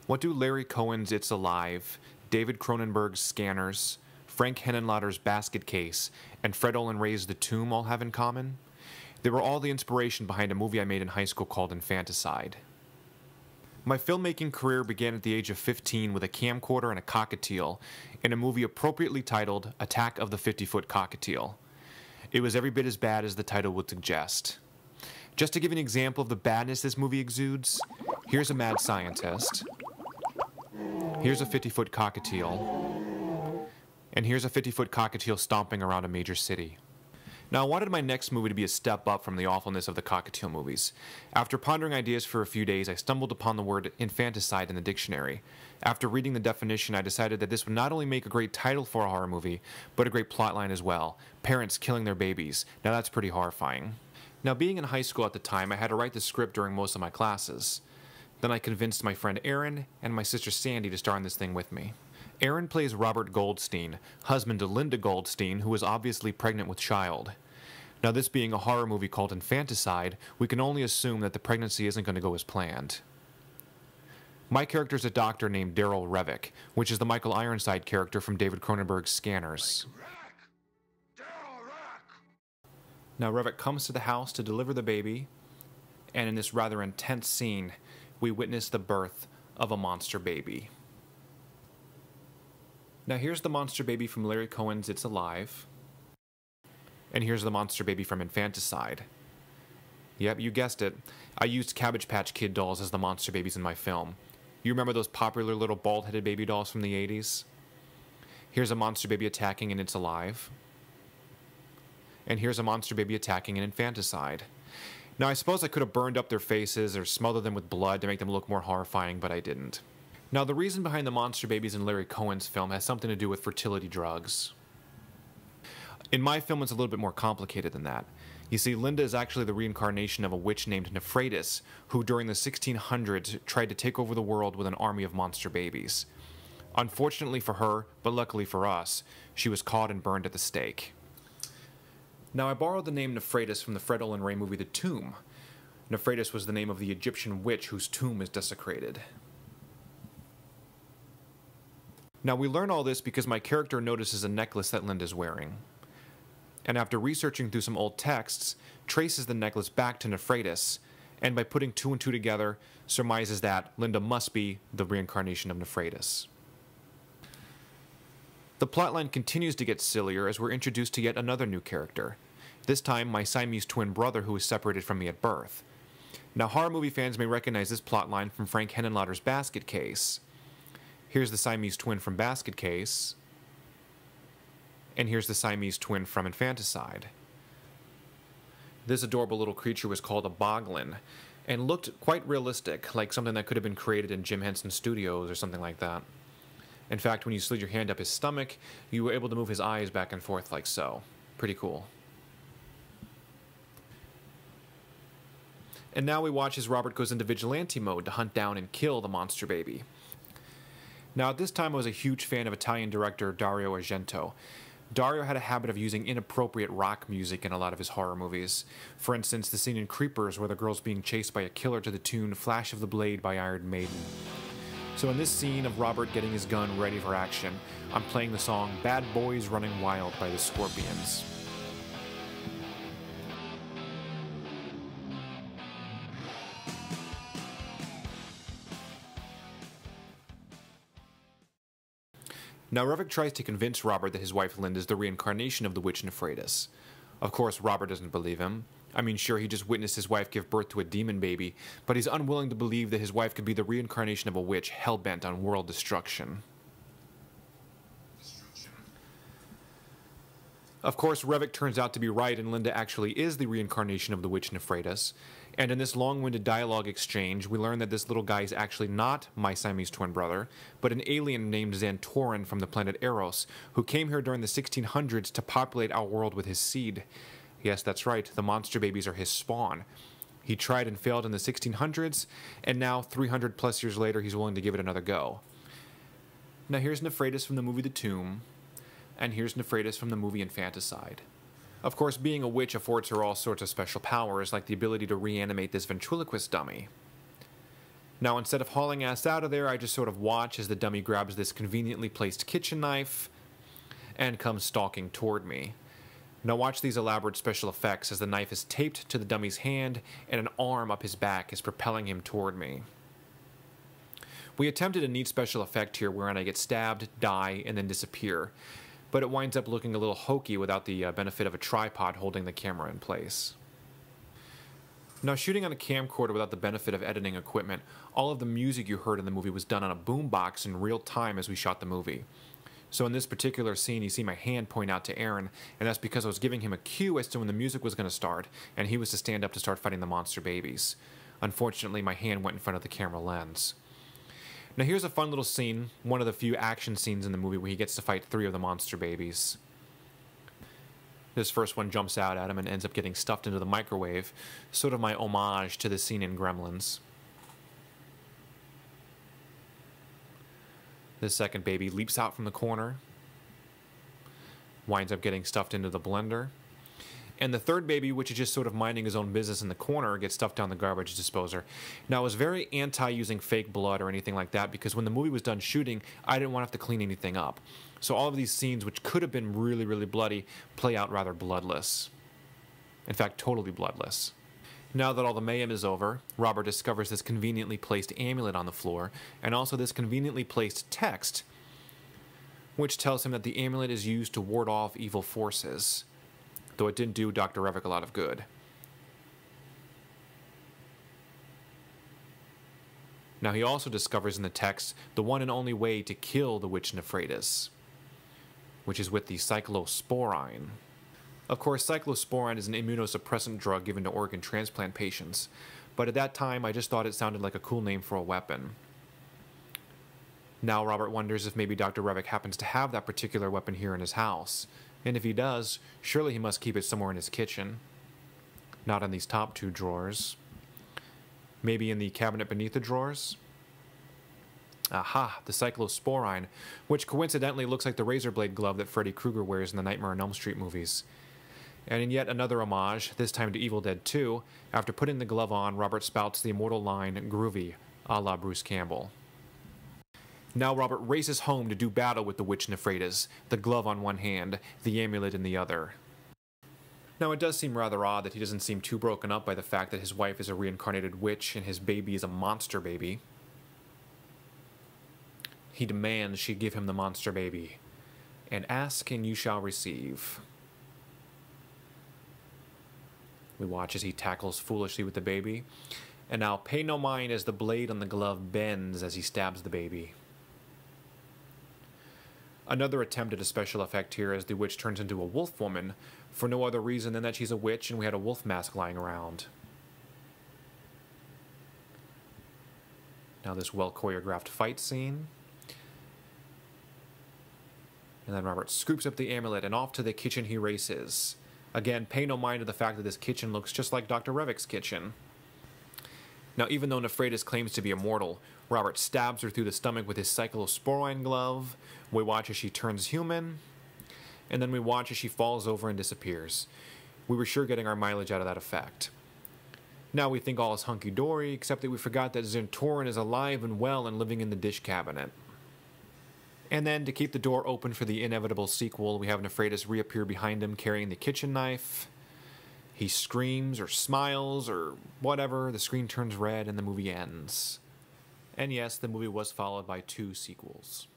What do Larry Cohen's It's Alive, David Cronenberg's Scanners, Frank Henenlotter's Basket Case, and Fred Olen Ray's The Tomb all have in common? They were all the inspiration behind a movie I made in high school called Infanticide. My filmmaking career began at the age of 15 with a camcorder and a cockatiel in a movie appropriately titled Attack of the 50-Foot Cockatiel. It was every bit as bad as the title would suggest. Just to give an example of the badness this movie exudes, here's a mad scientist, here's a 50-foot cockatiel, and here's a 50-foot cockatiel stomping around a major city. Now, I wanted my next movie to be a step up from the awfulness of the cockatiel movies. After pondering ideas for a few days, I stumbled upon the word infanticide in the dictionary. After reading the definition, I decided that this would not only make a great title for a horror movie, but a great plotline as well. Parents killing their babies. Now that's pretty horrifying. Now, being in high school at the time, I had to write the script during most of my classes. Then I convinced my friend Aaron and my sister Sandy to star in this thing with me. Aaron plays Robert Goldstein, husband to Linda Goldstein, who is obviously pregnant with child. Now, this being a horror movie called Infanticide, we can only assume that the pregnancy isn't going to go as planned. My character is a doctor named Daryl Revick, which is the Michael Ironside character from David Cronenberg's Scanners. Now, Revick comes to the house to deliver the baby, and in this rather intense scene, we witness the birth of a monster baby. Now, here's the monster baby from Larry Cohen's It's Alive. And here's the monster baby from Infanticide. Yep, you guessed it. I used Cabbage Patch Kid dolls as the monster babies in my film. You remember those popular little bald-headed baby dolls from the 80s? Here's a monster baby attacking in It's Alive. And here's a monster baby attacking in Infanticide. Now, I suppose I could have burned up their faces or smothered them with blood to make them look more horrifying, but I didn't. Now, the reason behind the monster babies in Larry Cohen's film has something to do with fertility drugs. In my film, it's a little bit more complicated than that. You see, Linda is actually the reincarnation of a witch named Nephratis, who during the 1600s tried to take over the world with an army of monster babies. Unfortunately for her, but luckily for us, she was caught and burned at the stake. Now, I borrowed the name Nephratis from the Fred Olen Ray movie The Tomb. Nephratis was the name of the Egyptian witch whose tomb is desecrated. Now, we learn all this because my character notices a necklace that Linda's wearing. And after researching through some old texts, traces the necklace back to Nephratis, and by putting two and two together, surmises that Linda must be the reincarnation of Nephratis. The plotline continues to get sillier as we're introduced to yet another new character, this time my Siamese twin brother who was separated from me at birth. Now, horror movie fans may recognize this plotline from Frank Henenlotter's Basket Case. Here's the Siamese twin from Basket Case, and here's the Siamese twin from Infanticide. This adorable little creature was called a boglin, and looked quite realistic, like something that could have been created in Jim Henson Studios or something like that. In fact, when you slid your hand up his stomach, you were able to move his eyes back and forth like so. Pretty cool. And now we watch as Robert goes into vigilante mode to hunt down and kill the monster baby. Now, at this time, I was a huge fan of Italian director Dario Argento. Dario had a habit of using inappropriate rock music in a lot of his horror movies. For instance, the scene in Creepers where the girl's being chased by a killer to the tune Flash of the Blade by Iron Maiden. So in this scene of Robert getting his gun ready for action, I'm playing the song Bad Boys Running Wild by the Scorpions. Now, Revick tries to convince Robert that his wife Linda is the reincarnation of the witch Nephratis. Of course, Robert doesn't believe him. I mean, sure, he just witnessed his wife give birth to a demon baby, but he's unwilling to believe that his wife could be the reincarnation of a witch hell-bent on world destruction. Of course, Revick turns out to be right, and Linda actually is the reincarnation of the witch Nephratis. And in this long-winded dialogue exchange, we learn that this little guy is actually not my Siamese twin brother, but an alien named Xantorin from the planet Eros, who came here during the 1600s to populate our world with his seed. Yes, that's right, the monster babies are his spawn. He tried and failed in the 1600s, and now, 300 plus years later, he's willing to give it another go. Now here's Nephratis from the movie The Tomb, and here's Nephratis from the movie Infanticide. Of course, being a witch affords her all sorts of special powers, like the ability to reanimate this ventriloquist dummy. Now, instead of hauling ass out of there, I just sort of watch as the dummy grabs this conveniently placed kitchen knife and comes stalking toward me. Now watch these elaborate special effects as the knife is taped to the dummy's hand and an arm up his back is propelling him toward me. We attempted a neat special effect here wherein I get stabbed, die, and then disappear, but it winds up looking a little hokey without the benefit of a tripod holding the camera in place. Now, shooting on a camcorder without the benefit of editing equipment, all of the music you heard in the movie was done on a boombox in real time as we shot the movie. So in this particular scene, you see my hand point out to Aaron, and that's because I was giving him a cue as to when the music was going to start, and he was to stand up to start fighting the monster babies. Unfortunately, my hand went in front of the camera lens. Now here's a fun little scene, one of the few action scenes in the movie where he gets to fight 3 of the monster babies. This first one jumps out at him and ends up getting stuffed into the microwave, sort of my homage to the scene in Gremlins. This second baby leaps out from the corner, winds up getting stuffed into the blender. And the third baby, which is just sort of minding his own business in the corner, gets stuffed down the garbage disposer. Now, I was very anti-using fake blood or anything like that because when the movie was done shooting, I didn't want to have to clean anything up. So all of these scenes, which could have been really, really bloody, play out rather bloodless. In fact, totally bloodless. Now that all the mayhem is over, Robert discovers this conveniently placed amulet on the floor, and also this conveniently placed text, which tells him that the amulet is used to ward off evil forces, though it didn't do Dr. Revok a lot of good. Now he also discovers in the text the one and only way to kill the witch Nephritis, which is with the cyclosporine. Of course, cyclosporine is an immunosuppressant drug given to organ transplant patients, but at that time I just thought it sounded like a cool name for a weapon. Now Robert wonders if maybe Dr. Revok happens to have that particular weapon here in his house, and if he does, surely he must keep it somewhere in his kitchen. Not in these top 2 drawers. Maybe in the cabinet beneath the drawers? Aha, the cyclosporine, which coincidentally looks like the razor blade glove that Freddy Krueger wears in the Nightmare on Elm Street movies. And in yet another homage, this time to Evil Dead 2, after putting the glove on, Robert spouts the immortal line, "Groovy," a la Bruce Campbell. Now Robert races home to do battle with the witch Nephritis, the glove on one hand, the amulet in the other. Now it does seem rather odd that he doesn't seem too broken up by the fact that his wife is a reincarnated witch and his baby is a monster baby. He demands she give him the monster baby, and ask and you shall receive. We watch as he tackles foolishly with the baby, and now pay no mind as the blade on the glove bends as he stabs the baby. Another attempt at a special effect here as the witch turns into a wolf woman, for no other reason than that she's a witch and we had a wolf mask lying around. Now this well-choreographed fight scene. And then Robert scoops up the amulet and off to the kitchen he races. Again, pay no mind to the fact that this kitchen looks just like Dr. Revok's kitchen. Now, even though Nephritis claims to be immortal, Robert stabs her through the stomach with his cyclosporine glove. We watch as she turns human, and then we watch as she falls over and disappears. We were sure getting our mileage out of that effect. Now we think all is hunky-dory, except that we forgot that Zentorin is alive and well and living in the dish cabinet. And then, to keep the door open for the inevitable sequel, we have Nephritis reappear behind him carrying the kitchen knife. He screams or smiles or whatever, the screen turns red and the movie ends. And yes, the movie was followed by 2 sequels.